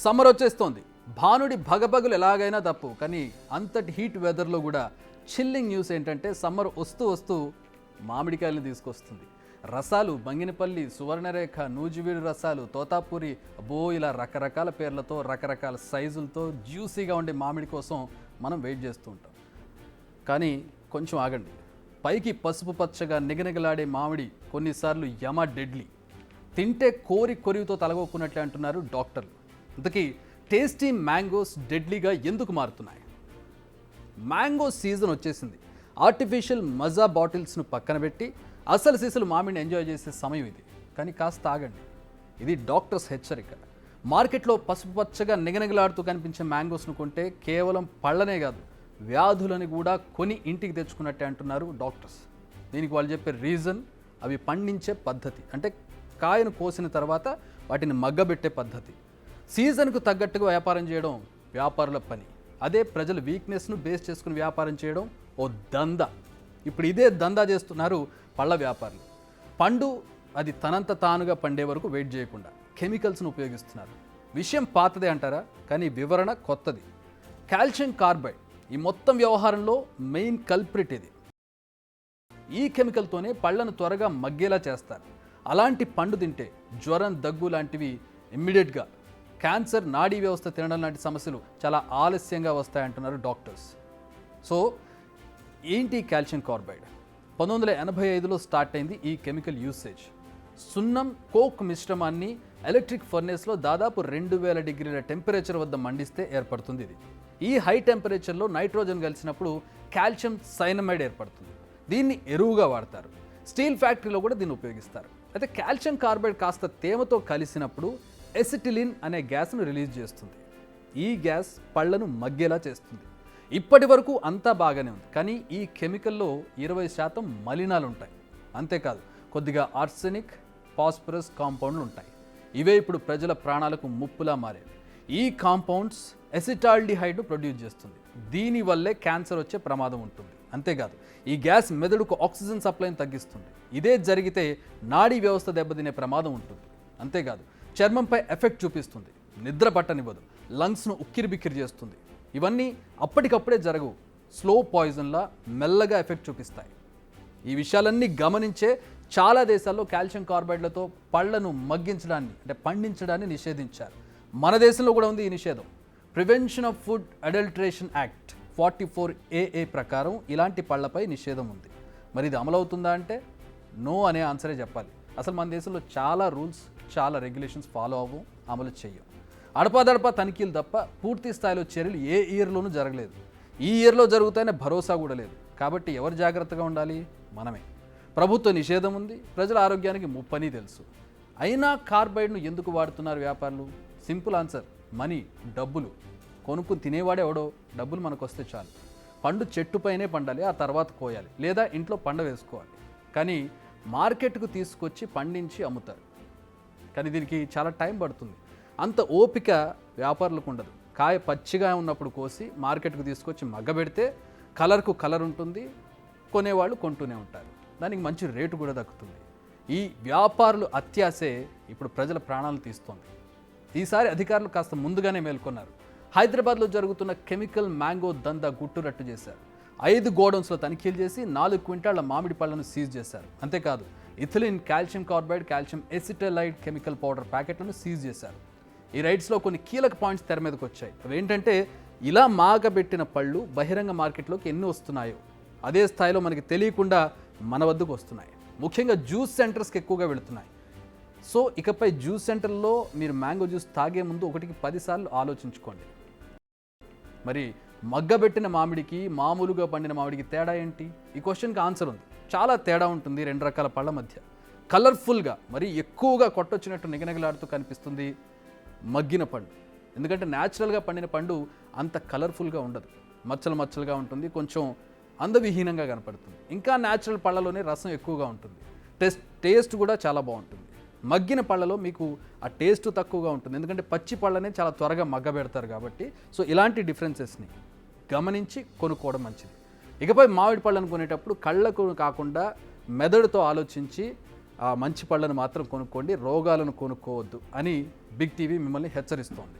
Summer వచ్చేస్తోంది. భానుడి భగభగులు ఎలాగైనా తప్పు, కానీ అంతటి హీట్ వెదర్లో కూడా చిల్లింగ్ న్యూస్ ఏంటంటే సమ్మర్ వస్తూ వస్తూ మామిడికాయలను తీసుకొస్తుంది. రసాలు బంగినపల్లి, సువర్ణరేఖ, నూజివీడు రసాలు, తోతాపూరి, అబ్బో ఇలా రకరకాల పేర్లతో రకరకాల సైజులతో జ్యూసీగా ఉండే మామిడి కోసం మనం వెయిట్ చేస్తూ ఉంటాం. కానీ కొంచెం ఆగండి. పైకి పసుపు పచ్చగా నిగనిగలాడే మామిడి కొన్నిసార్లు యమ డెడ్లీ. తింటే కొరివితో తలగొక్కున్నట్లే అంటున్నారు డాక్టర్లు. ఇంతకీ టేస్టీ మ్యాంగోస్ డెడ్లీగా ఎందుకు మారుతున్నాయి? మ్యాంగో సీజన్ వచ్చేసింది. ఆర్టిఫిషియల్ మజా బాటిల్స్ను పక్కన పెట్టి అసలు సీసలు మామిడిని ఎంజాయ్ చేసే సమయం ఇది. కానీ కాస్త ఆగండి, ఇది డాక్టర్స్ హెచ్చరిక. మార్కెట్లో పసుపు పచ్చగా నిగనిగలాడుతూ కనిపించే మ్యాంగోస్ను కొంటే కేవలం పళ్ళనే కాదు, వ్యాధులని కూడా కొని ఇంటికి తెచ్చుకున్నట్టే అంటున్నారు డాక్టర్స్. దీనికి వాళ్ళు చెప్పే రీజన్ అవి పండించే పద్ధతి, అంటే కాయను కోసిన తర్వాత వాటిని మగ్గబెట్టే పద్ధతి. సీజన్కు తగ్గట్టుగా వ్యాపారం చేయడం వ్యాపారుల పని. అదే ప్రజల వీక్నెస్ను బేస్ చేసుకుని వ్యాపారం చేయడం ఓ దందా. ఇప్పుడు ఇదే దందా చేస్తున్నారు పళ్ళ వ్యాపారులు. పండు అది తనంత తానుగా పండే వరకు వెయిట్ చేయకుండా కెమికల్స్ను ఉపయోగిస్తున్నారు. విషయం పాతదే అంటారా, కానీ వివరణ కొత్తది. కాల్షియం కార్బైడ్ ఈ మొత్తం వ్యవహారంలో మెయిన్ కల్ప్రిట్ ఇది. ఈ కెమికల్తోనే పళ్ళను త్వరగా మగ్గేలా చేస్తారు. అలాంటి పండు తింటే జ్వరం, దగ్గు లాంటివి ఇమ్మీడియట్గా, క్యాన్సర్, నాడీ వ్యవస్థ తినడం లాంటి సమస్యలు చాలా ఆలస్యంగా వస్తాయంటున్నారు డాక్టర్స్. సో ఏంటి కాల్షియం కార్బైడ్? 1985లో స్టార్ట్ అయింది ఈ కెమికల్ యూసేజ్. సున్నం, కోక్ మిశ్రమాన్ని ఎలక్ట్రిక్ ఫర్నేస్లో దాదాపు 2000 డిగ్రీల టెంపరేచర్ వద్ద మండిస్తే ఏర్పడుతుంది ఇది. ఈ హై టెంపరేచర్లో నైట్రోజన్ కలిసినప్పుడు కాల్షియం సైనమైడ్ ఏర్పడుతుంది. దీన్ని ఎరువుగా వాడతారు. స్టీల్ ఫ్యాక్టరీలో కూడా దీన్ని ఉపయోగిస్తారు. అయితే కాల్షియం కార్బైడ్ కాస్త తేమతో కలిసినప్పుడు ఎసిటిలిన్ అనే గ్యాస్ను రిలీజ్ చేస్తుంది. ఈ గ్యాస్ పళ్లను మగ్గేలా చేస్తుంది. ఇప్పటి వరకు అంతా బాగానే ఉంది, కానీ ఈ కెమికల్లో 20% మలినాలు ఉంటాయి. అంతేకాదు కొద్దిగా ఆర్సెనిక్, ఫాస్ఫరస్ కాంపౌండ్లు ఉంటాయి. ఇవే ఇప్పుడు ప్రజల ప్రాణాలకు ముప్పులా మారేవి. ఈ కాంపౌండ్స్ ఎసిటాల్డిహైడ్ను ప్రొడ్యూస్ చేస్తుంది. దీనివల్లే క్యాన్సర్ వచ్చే ప్రమాదం ఉంటుంది. అంతేకాదు ఈ గ్యాస్ మెదడుకు ఆక్సిజన్ సప్లైని తగ్గిస్తుంది. ఇదే జరిగితే నాడీ వ్యవస్థ దెబ్బతినే ప్రమాదం ఉంటుంది. అంతేకాదు చర్మంపై ఎఫెక్ట్ చూపిస్తుంది, నిద్ర పట్టనివ్వదు, లంగ్స్ను ఉక్కిరిబిక్కిరి చేస్తుంది. ఇవన్నీ అప్పటికప్పుడే జరగవు, స్లో పాయిజన్లా మెల్లగా ఎఫెక్ట్ చూపిస్తాయి. ఈ విషయాలన్నీ గమనించే చాలా దేశాల్లో కాల్షియం కార్బైడ్లతో పళ్లను మగ్గించడాన్ని, అంటే పండించడాన్ని నిషేధించారు. మన దేశంలో కూడా ఉంది ఈ నిషేధం. Prevention of food adulteration act 44AA ప్రకారం ఇలాంటి పళ్లపై నిషేధం ఉంది. మరి ఇది అమలవుతుందా అంటే నో అనే ఆన్సరే చెప్పాలి. అసలు మన దేశంలో చాలా రూల్స్, చాలా రెగ్యులేషన్స్ ఫాలో అవ్వం, అమలు చెయ్యం. అడపాదడపా తనిఖీలు తప్ప పూర్తి స్థాయిలో చర్యలు ఏ ఇయర్లోనూ జరగలేదు. ఈ ఇయర్లో జరుగుతాయనే భరోసా కూడా లేదు. కాబట్టి ఎవరు జాగ్రత్తగా ఉండాలి? మనమే. ప్రభుత్వ నిషేధం ఉంది, ప్రజల ఆరోగ్యానికి ముప్పని తెలుసు. అయినా కార్బైడ్ను ఎందుకు వాడుతున్నారు వ్యాపారులు? సింపుల్ ఆన్సర్, మనీ, డబ్బులు. కొనుక్కుని తినేవాడే ఎవడో, డబ్బులు మనకు వస్తే చాలు. పండు చెట్టుపైనే పండాలి, ఆ తర్వాత కోయాలి, లేదా ఇంట్లో పండ వేసుకోవాలి. కానీ మార్కెట్కు తీసుకొచ్చి పండించి అమ్ముతారు. కానీ దీనికి చాలా టైం పడుతుంది. అంత ఓపిక వ్యాపారులకు ఉండదు. కాయ పచ్చిగా ఉన్నప్పుడు కోసి మార్కెట్కు తీసుకొచ్చి మగ్గబెడితే కలర్కు కలర్ ఉంటుంది, కొనేవాళ్ళు కొంటూనే ఉంటారు. దానికి మంచి రేటు కూడా దక్కుతుంది. ఈ వ్యాపారులు అత్యాసే ఇప్పుడు ప్రజల ప్రాణాలు తీస్తోంది. ఈసారి అధికారులు కాస్త ముందుగానే మేల్కొన్నారు. హైదరాబాద్లో జరుగుతున్న కెమికల్ మ్యాంగో దందా గుట్టురట్టు చేశారు. 5 గోడౌన్స్లో తనిఖీలు చేసి 4 క్వింటాళ్ల మామిడి పళ్లను సీజ్ చేశారు. అంతేకాదు ethylene, calcium carbide, calcium acetylide chemical powder ప్యాకెట్లను సీజ్ చేశారు. ఈ రైడ్స్లో కొన్ని కీలక పాయింట్స్ తెర మీదకి వచ్చాయి. అవి ఏంటంటే, ఇలా మాగబెట్టిన పళ్ళు బహిరంగ మార్కెట్లోకి ఎన్ని వస్తున్నాయో అదే స్థాయిలో మనకి తెలియకుండా మన వద్దకు వస్తున్నాయి. ముఖ్యంగా జ్యూస్ సెంటర్స్కి ఎక్కువగా వెళుతున్నాయి. సో ఇకపై జ్యూస్ సెంటర్లో మీరు మ్యాంగో జ్యూస్ తాగే ముందు 1కి 10 సార్లు ఆలోచించుకోండి. మరి మగ్గబెట్టిన మామిడికి, మామూలుగా పండిన మామిడికి తేడా ఏంటి? ఈ క్వశ్చన్కి ఆన్సర్ ఉంది. చాలా తేడా ఉంటుంది 2 రకాల పళ్ళ మధ్య. కలర్ఫుల్గా, మరి ఎక్కువగా కొట్టొచ్చినట్టు నిగనిగలాడుతూ కనిపిస్తుంది మగ్గిన పండు. ఎందుకంటే న్యాచురల్గా పండిన పండు అంత కలర్ఫుల్గా ఉండదు, మచ్చలు మచ్చలుగా ఉంటుంది, కొంచెం అందవిహీనంగా కనపడుతుంది. ఇంకా న్యాచురల్ పళ్ళలోనే రసం ఎక్కువగా ఉంటుంది, టేస్ట్ కూడా చాలా బాగుంటుంది. మగ్గిన పళ్ళలో మీకు ఆ టేస్ట్ తక్కువగా ఉంటుంది, ఎందుకంటే పచ్చి పళ్ళనే చాలా త్వరగా మగ్గబెడతారు కాబట్టి. సో ఇలాంటి డిఫరెన్సెస్ని గమనించి కొనుక్కోవడం మంచిది. ఇకపై మామిడి పళ్ళను కొనేటప్పుడు కళ్ళకు కాకుండా మెదడుతో ఆలోచించి ఆ మంచి పళ్ళను మాత్రం కొనుక్కోండి, రోగాలను కొనుక్కోవద్దు అని బిగ్ టీవీ మిమ్మల్ని హెచ్చరిస్తోంది.